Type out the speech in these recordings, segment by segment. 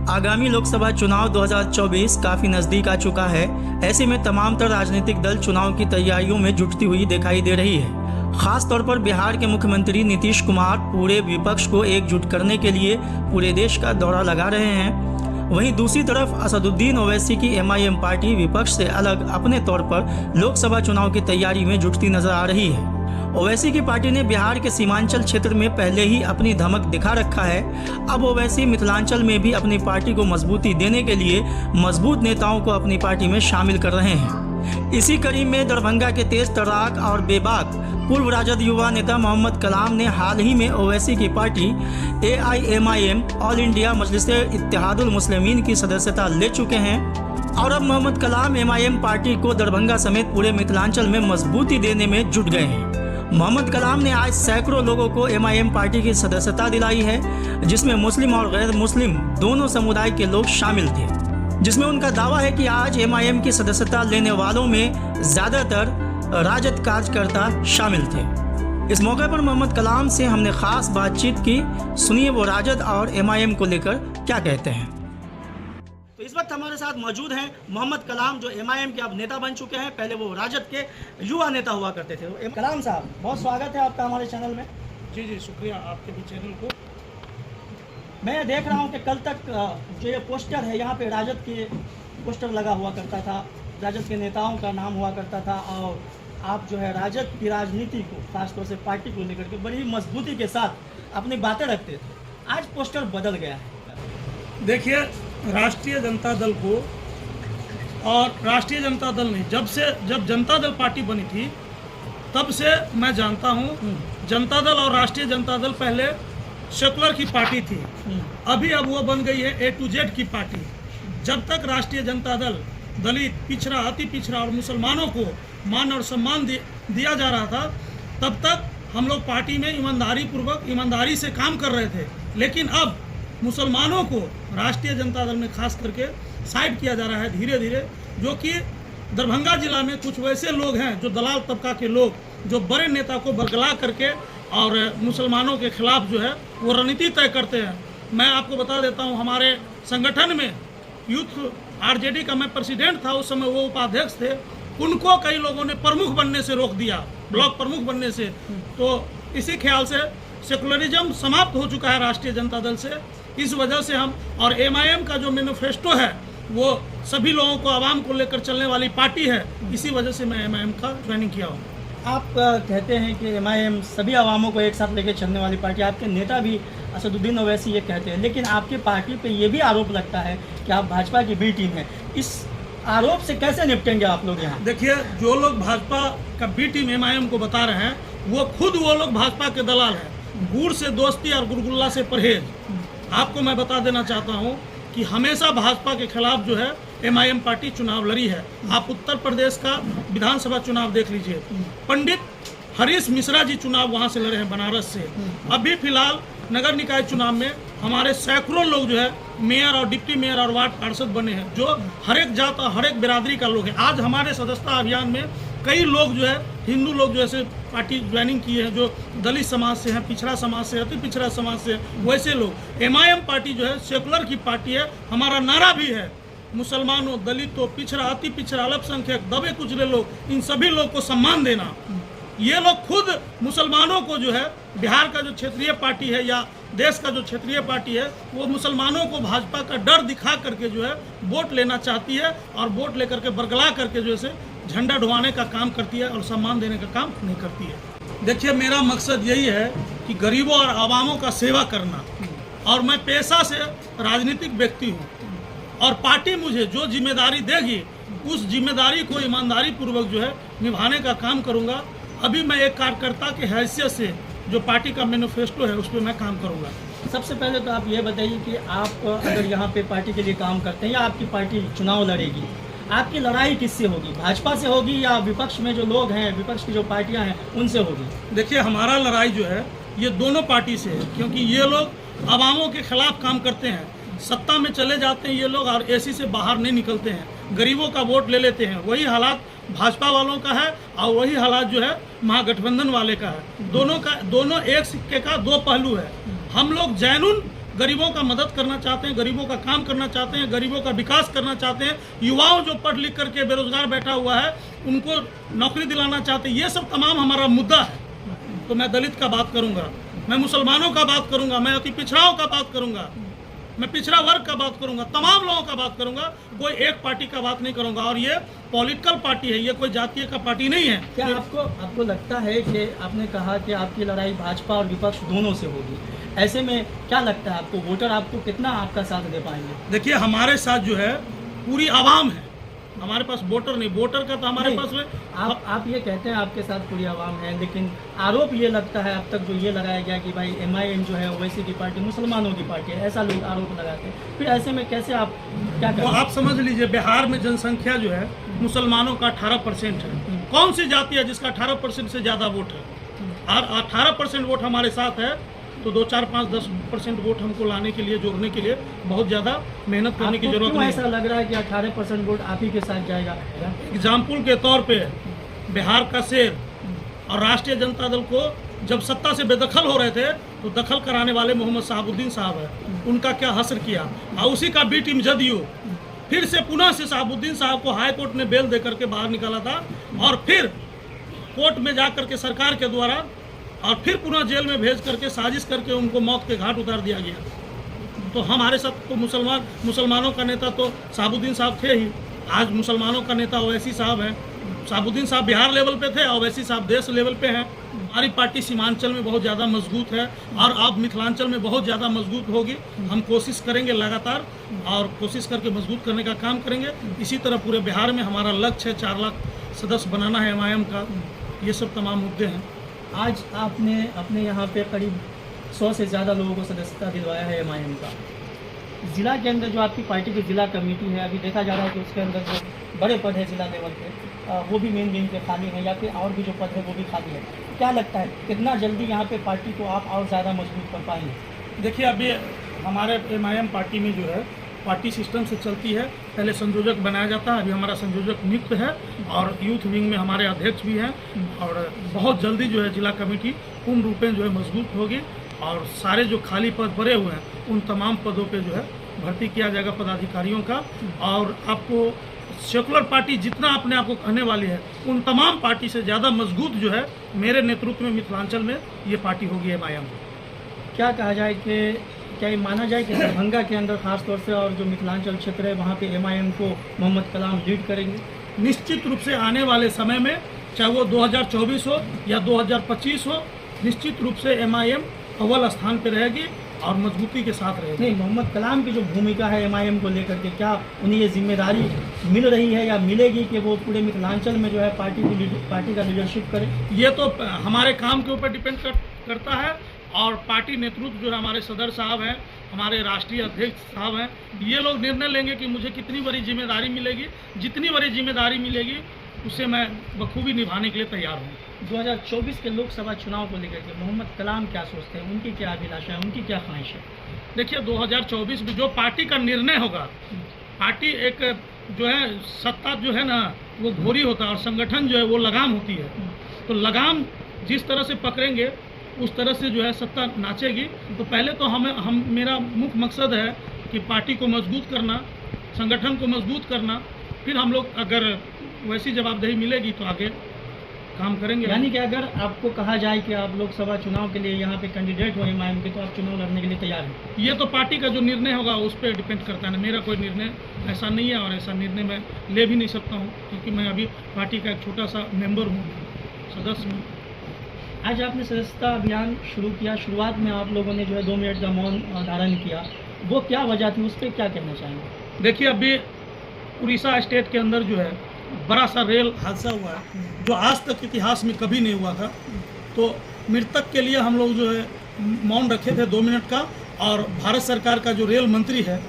आगामी लोकसभा चुनाव 2024 काफी नजदीक आ चुका है। ऐसे में तमाम तर राजनीतिक दल चुनाव की तैयारियों में जुटती हुई दिखाई दे रही है। खास तौर पर बिहार के मुख्यमंत्री नीतीश कुमार पूरे विपक्ष को एकजुट करने के लिए पूरे देश का दौरा लगा रहे हैं। वहीं दूसरी तरफ असदुद्दीन ओवैसी की MIM पार्टी विपक्ष से अलग अपने तौर पर लोकसभा चुनाव की तैयारी में जुटती नजर आ रही है। ओवैसी की पार्टी ने बिहार के सीमांचल क्षेत्र में पहले ही अपनी धमक दिखा रखा है। अब ओवैसी मिथिलांचल में भी अपनी पार्टी को मजबूती देने के लिए मजबूत नेताओं को अपनी पार्टी में शामिल कर रहे हैं। इसी कड़ी में दरभंगा के तेज तर्राक और बेबाक पूर्व राजद युवा नेता मोहम्मद कलाम ने हाल ही में ओवैसी की party AIMIM all India Majlis e Ittehadul Muslimeen की सदस्यता ले चुके हैं और अब मोहम्मद कलाम MIM पार्टी को दरभंगा समेत पूरे मिथिलांचल में मजबूती देने में जुट गए हैं। मोहम्मद कलाम ने आज सैकड़ों लोगों को MIM पार्टी की सदस्यता दिलाई है, जिसमें मुस्लिम और गैर मुस्लिम दोनों समुदाय के लोग शामिल थे। जिसमें उनका दावा है कि आज MIM की सदस्यता लेने वालों में ज़्यादातर राजद कार्यकर्ता शामिल थे। इस मौके पर मोहम्मद कलाम से हमने खास बातचीत की। सुनिए वो राजद और MIM को लेकर क्या कहते हैं। तो इस वक्त हमारे साथ मौजूद हैं मोहम्मद कलाम, जो MIM के अब नेता बन चुके हैं। पहले वो राजद के युवा नेता हुआ करते थे। कलाम साहब, बहुत स्वागत है आपका हमारे चैनल में। जी शुक्रिया आपके भी चैनल को। मैं देख रहा हूँ कि कल तक जो ये पोस्टर है, यहाँ पे राजद के पोस्टर लगा हुआ करता था, राजद के नेताओं का नाम हुआ करता था और आप जो है राजद की राजनीति को, खासतौर से पार्टी को लेकर के बड़ी मजबूती के साथ अपनी बातें रखते थे। आज पोस्टर बदल गया है। देखिए, राष्ट्रीय जनता दल को और राष्ट्रीय जनता दल ने जब जनता दल पार्टी बनी थी तब से मैं जानता हूँ, जनता दल और राष्ट्रीय जनता दल पहले सेकुलर की पार्टी थी, अभी अब वो बन गई है A to Z की पार्टी। जब तक राष्ट्रीय जनता दल दलित, पिछड़ा, अति पिछड़ा और मुसलमानों को मान और सम्मान दिया जा रहा था, तब तक हम लोग पार्टी में ईमानदारी से काम कर रहे थे। लेकिन अब मुसलमानों को राष्ट्रीय जनता दल में खास करके साइड किया जा रहा है धीरे धीरे, जो कि दरभंगा जिला में कुछ वैसे लोग हैं जो दलाल तबका के लोग, जो बड़े नेता को बरगला करके और मुसलमानों के खिलाफ जो है वो रणनीति तय करते हैं। मैं आपको बता देता हूँ, हमारे संगठन में यूथ RJD का मैं प्रेसिडेंट था, उस समय वो उपाध्यक्ष थे, उनको कई लोगों ने प्रमुख बनने से रोक दिया, ब्लॉक प्रमुख बनने से। तो इसी ख्याल से सेकुलरिज्म समाप्त हो चुका है राष्ट्रीय जनता दल से। इस वजह से हम और MIM का जो मैनिफेस्टो है वो सभी लोगों को, आवाम को लेकर चलने वाली पार्टी है। इसी वजह से मैं MIM का ज्वाइनिंग किया हूँ। आप कहते हैं कि MIM सभी आवामों को एक साथ लेकर चलने वाली पार्टी, आपके नेता भी असदुद्दीन ओवैसी ये कहते हैं, लेकिन आपकी पार्टी पे ये भी आरोप लगता है कि आप भाजपा की बी टीम है। इस आरोप से कैसे निपटेंगे आप लोग यहाँ? देखिए, जो लोग भाजपा का बी टीम MIM को बता रहे हैं, वो लोग भाजपा के दलाल हैं। गुड़ से दोस्ती और गुलगुल्ला से परहेज। आपको मैं बता देना चाहता हूँ कि हमेशा भाजपा के खिलाफ जो है MIM पार्टी चुनाव लड़ी है। आप उत्तर प्रदेश का विधानसभा चुनाव देख लीजिए, पंडित हरीश मिश्रा जी चुनाव वहां से लड़े हैं बनारस से। अभी फिलहाल नगर निकाय चुनाव में हमारे सैकड़ों लोग जो है मेयर और डिप्टी मेयर और वार्ड पार्षद बने हैं, जो हर एक जात और हर एक बिरादरी का लोग है। आज हमारे सदस्यता अभियान में कई लोग जो है, हिंदू लोग जो ऐसे पार्टी ज्वाइनिंग किए हैं, जो दलित समाज से हैं, पिछड़ा समाज से, अति पिछड़ा समाज से, वैसे लोग। MIM पार्टी जो है सेकुलर की पार्टी है। हमारा नारा भी है, मुसलमानों, दलितों, पिछड़ा, अति पिछड़ा, अल्पसंख्यक, दबे कुचले लोग, इन सभी लोग को सम्मान देना। ये लोग खुद मुसलमानों को जो है, बिहार का जो क्षेत्रीय पार्टी है या देश का जो क्षेत्रीय पार्टी है, वो मुसलमानों को भाजपा का डर दिखा करके जो है वोट लेना चाहती है और वोट लेकर के बरगला करके जो है झंडा ढुआने का काम करती है और सम्मान देने का काम नहीं करती है। देखिए, मेरा मकसद यही है कि गरीबों और आवामों का सेवा करना, और मैं पेशा से राजनीतिक व्यक्ति हूँ और पार्टी मुझे जो जिम्मेदारी देगी उस जिम्मेदारी को ईमानदारी पूर्वक जो है निभाने का काम करूँगा। अभी मैं एक कार्यकर्ता की हैसियत से जो पार्टी का मैनिफेस्टो है उस पर मैं काम करूँगा। सबसे पहले तो आप ये बताइए कि आप अगर यहाँ पे पार्टी के लिए काम करते हैं या आपकी पार्टी चुनाव लड़ेगी, आपकी लड़ाई किससे होगी? भाजपा से होगी या विपक्ष में जो लोग हैं, विपक्ष की जो पार्टियां हैं उनसे होगी? देखिए, हमारा लड़ाई जो है ये दोनों पार्टी से है, क्योंकि ये लोग आवामों के खिलाफ काम करते हैं। सत्ता में चले जाते हैं ये लोग और AC से बाहर नहीं निकलते हैं, गरीबों का वोट ले लेते हैं। वही हालात भाजपा वालों का है और वही हालात जो है महागठबंधन वाले का है। दोनों एक सिक्के का दो पहलू है। हम लोग जैनुन गरीबों का मदद करना चाहते हैं, गरीबों का काम करना चाहते हैं, गरीबों का विकास करना चाहते हैं, युवाओं जो पढ़ लिख करके बेरोजगार बैठा हुआ है उनको नौकरी दिलाना चाहते हैं। ये सब तमाम हमारा मुद्दा है। तो मैं दलित का बात करूंगा, मैं मुसलमानों का बात करूंगा, मैं अति पिछड़ाओं का बात करूंगा, मैं पिछड़ा वर्ग का बात करूंगा, तमाम लोगों का बात करूंगा। कोई एक पार्टी का बात नहीं करूंगा। और ये पॉलिटिकल पार्टी है, ये कोई जातीय का पार्टी नहीं है। क्या आपको लगता है कि आपने कहा कि आपकी लड़ाई भाजपा और विपक्ष दोनों से होगी, ऐसे में क्या लगता है आपको वोटर आपको कितना आपका साथ दे पाएंगे? देखिए, हमारे साथ जो है पूरी आवाम है, हमारे पास वोटर नहीं। वोटर का तो हमारे पास में आप ये कहते हैं आपके साथ पूरी आवाम है, लेकिन आरोप ये लगता है अब तक जो ये लगाया गया कि भाई MIM जो है ओवैसी की पार्टी मुसलमानों की पार्टी है, ऐसा लोग आरोप लगाते हैं। फिर ऐसे में कैसे आप क्या तो करें? आप समझ लीजिए, बिहार में जनसंख्या जो है मुसलमानों का 18% है। कौन सी जाति है जिसका 18% से ज़्यादा वोट है? और 18% वोट हमारे साथ है, तो 2, 4, 5, 10% वोट हमको लाने के लिए, जोड़ने के लिए बहुत ज़्यादा मेहनत करने की जरूरत नहीं है। ऐसा लग रहा है कि 18% वोट आप ही के साथ जाएगा? एग्जाम्पल के तौर पे बिहार का शेर और राष्ट्रीय जनता दल को जब सत्ता से बेदखल हो रहे थे तो दखल कराने वाले मोहम्मद शहाबुद्दीन साहब है, उनका क्या हश्र किया। और उसी का बी टीम जदयू फिर से पुनः से शहाबुद्दीन साहब को हाई कोर्ट ने बेल दे करके बाहर निकाला था, और फिर कोर्ट में जा करके सरकार के द्वारा और फिर पुनः जेल में भेज करके साजिश करके उनको मौत के घाट उतार दिया गया। तो हमारे साथ तो मुसलमानों का नेता तो शहाबुद्दीन साहब थे ही। आज मुसलमानों का नेता ओवैसी साहब है। शहाबुद्दीन साहब बिहार लेवल पे थे, ओवैसी साहब देश लेवल पे हैं। हमारी पार्टी सीमांचल में बहुत ज़्यादा मजबूत है और अब मिथिलांचल में बहुत ज़्यादा मजबूत होगी। हम कोशिश करेंगे लगातार, और कोशिश करके मजबूत करने का काम करेंगे। इसी तरह पूरे बिहार में हमारा लक्ष्य है 4 लाख सदस्य बनाना है MIM का। ये सब तमाम मुद्दे हैं। आज आपने अपने यहाँ पे करीब 100 से ज़्यादा लोगों को सदस्यता दिलवाया है MIM का। ज़िला के अंदर जो आपकी पार्टी की ज़िला कमेटी है, अभी देखा जा रहा है कि उसके अंदर जो बड़े पद है ज़िला लेवल पे, वो भी मेन पे खाली है, या फिर और भी जो पद है वो भी खाली है। क्या लगता है कितना जल्दी यहाँ पे पार्टी को आप और ज़्यादा मजबूत कर पाएंगे? देखिए, अभी हमारे MIM पार्टी में जो है पार्टी सिस्टम से चलती है। पहले संयोजक बनाया जाता है, अभी हमारा संयोजक नियुक्त है, और यूथ विंग में हमारे अध्यक्ष भी हैं। और बहुत जल्दी जो है जिला कमेटी पूर्ण रूपेण जो है मजबूत होगी, और सारे जो खाली पद भरे हुए हैं उन तमाम पदों पे जो है भर्ती किया जाएगा पदाधिकारियों का। और आपको सेकुलर पार्टी जितना अपने आप को कहने वाली है, उन तमाम पार्टी से ज़्यादा मजबूत जो है मेरे नेतृत्व में मिथिलांचल में ये पार्टी होगी MIM। क्या कहा जाए कि क्या ये माना जाए कि दरभंगा के अंदर खास तौर से और जो मिथिलांचल क्षेत्र है वहाँ पे MIM को मोहम्मद कलाम लीड करेंगे? निश्चित रूप से आने वाले समय में, चाहे वो 2024 हो या 2025 हो, निश्चित रूप से MIM अव्वल स्थान पर रहेगी और मजबूती के साथ रहेगी। नहीं, मोहम्मद कलाम की जो भूमिका है MIM को लेकर के, क्या उन्हें ये जिम्मेदारी मिल रही है या मिलेगी कि वो पूरे मिथिलांचल में जो है पार्टी का लीडरशिप करे? ये तो हमारे काम के ऊपर डिपेंड करता है। और पार्टी नेतृत्व जो है हमारे सदर साहब हैं, हमारे राष्ट्रीय अध्यक्ष साहब हैं, ये लोग निर्णय लेंगे कि मुझे कितनी बड़ी जिम्मेदारी मिलेगी। जितनी बड़ी जिम्मेदारी मिलेगी उसे मैं बखूबी निभाने के लिए तैयार हूँ। 2024 के लोकसभा चुनाव को लेकर के मोहम्मद कलाम क्या सोचते हैं, उनकी क्या अभिलाषा है, उनकी क्या ख्वाहिश है? देखिए, 2024 में जो पार्टी का निर्णय होगा, पार्टी एक जो है सत्ता जो है ना वो घोरी होता है, और संगठन जो है वो लगाम होती है। तो लगाम जिस तरह से पकड़ेंगे उस तरह से जो है सत्ता नाचेगी। तो पहले तो मेरा मुख्य मकसद है कि पार्टी को मजबूत करना, संगठन को मजबूत करना, फिर हम लोग अगर वैसी जवाबदेही मिलेगी तो आगे काम करेंगे। यानी कि अगर आपको कहा जाए कि आप लोकसभा चुनाव के लिए यहाँ पे कैंडिडेट हो MIM के, तो आप चुनाव लड़ने के लिए तैयार हैं? ये तो पार्टी का जो निर्णय होगा उस पर डिपेंड करता है। मेरा कोई निर्णय ऐसा नहीं है, और ऐसा निर्णय मैं ले भी नहीं सकता हूँ, क्योंकि मैं अभी पार्टी का एक छोटा सा मेंबर हूँ, सदस्य हूँ। आज आपने सदस्यता अभियान शुरू किया, शुरुआत में आप लोगों ने जो है 2 मिनट का मौन धारण किया, वो क्या वजह थी, उस पर क्या कहना चाहेंगे? देखिए, अभी उड़ीसा स्टेट के अंदर जो है बड़ा सा रेल हादसा हुआ है, जो आज तक इतिहास में कभी नहीं हुआ था। तो मृतक के लिए हम लोग जो है मौन रखे थे 2 मिनट का, और भारत सरकार का जो रेल मंत्री है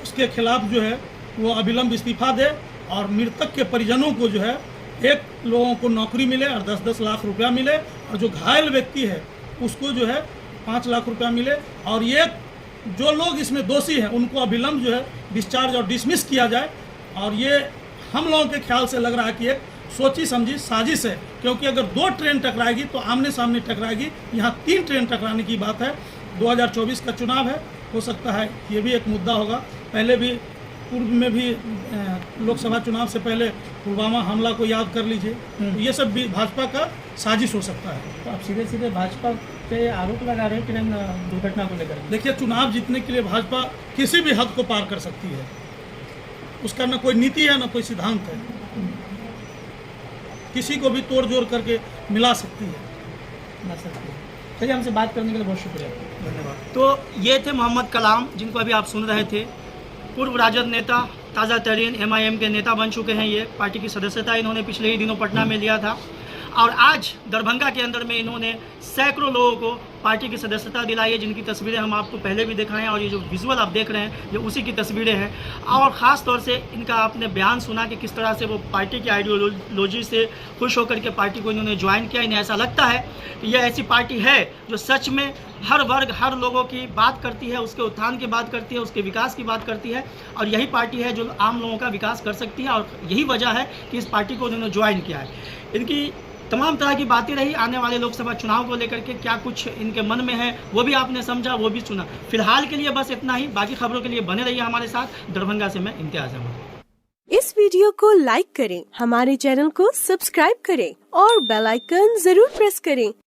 उसके खिलाफ जो है वो अविलंब इस्तीफा दे, और मृतक के परिजनों को जो है 1 लोगों को नौकरी मिले और 10-10 लाख रुपया मिले, और जो घायल व्यक्ति है उसको जो है 5 लाख रुपया मिले, और ये जो लोग इसमें दोषी हैं उनको अविलंब जो है डिस्चार्ज और डिसमिस किया जाए। और ये हम लोगों के ख्याल से लग रहा है कि एक सोची समझी साजिश है, क्योंकि अगर 2 ट्रेन टकराएगी तो आमने सामने टकराएगी, यहाँ 3 ट्रेन टकराने की बात है। 2024 का चुनाव है, हो सकता है ये भी एक मुद्दा होगा। पहले भी पूर्व में भी लोकसभा चुनाव से पहले पुलवामा हमला को याद कर लीजिए। तो ये सब भी भाजपा का साजिश हो सकता है। तो आप सीधे सीधे भाजपा पे आरोप लगा रहे हैं ट्रेन दुर्घटना को लेकर। देखिए, चुनाव जीतने के लिए भाजपा किसी भी हद को पार कर सकती है। उसका न कोई नीति है, न कोई सिद्धांत है। किसी को भी तोड़ जोड़ करके मिला सकती है। चलिए, हमसे बात करने के लिए बहुत शुक्रिया। धन्यवाद। तो ये थे मोहम्मद कलाम, जिनको अभी आप सुन रहे थे। पूर्व राजद नेता, ताज़ा तरीन MIM के नेता बन चुके हैं। ये पार्टी की सदस्यता इन्होंने पिछले ही दिनों पटना में लिया था और आज दरभंगा के अंदर में इन्होंने सैकड़ों लोगों को पार्टी की सदस्यता दिलाई है, जिनकी तस्वीरें हम आपको पहले भी दिखाए हैं। और ये जो विजुअल आप देख रहे हैं, ये उसी की तस्वीरें हैं। और ख़ास तौर से इनका आपने बयान सुना कि किस तरह से वो पार्टी की आइडियोलॉजी से खुश होकर के पार्टी को इन्होंने ज्वाइन किया। इन्हें ऐसा लगता है कि यह ऐसी पार्टी है जो सच में हर वर्ग, हर लोगों की बात करती है, उसके उत्थान की बात करती है, उसके विकास की बात करती है। और यही पार्टी है जो आम लोगों का विकास कर सकती है। और यही वजह है कि इस पार्टी को उन्होंने ज्वाइन किया है। इनकी तमाम तरह की बातें रही आने वाले लोकसभा चुनाव को लेकर के, क्या कुछ इनके मन में है वो भी आपने समझा, वो भी सुना। फिलहाल के लिए बस इतना ही। बाकी खबरों के लिए बने रहिए हमारे साथ। दरभंगा से मैं इम्तियाज अहमद। इस वीडियो को लाइक करें, हमारे चैनल को सब्सक्राइब करें और बेल आइकन जरूर प्रेस करें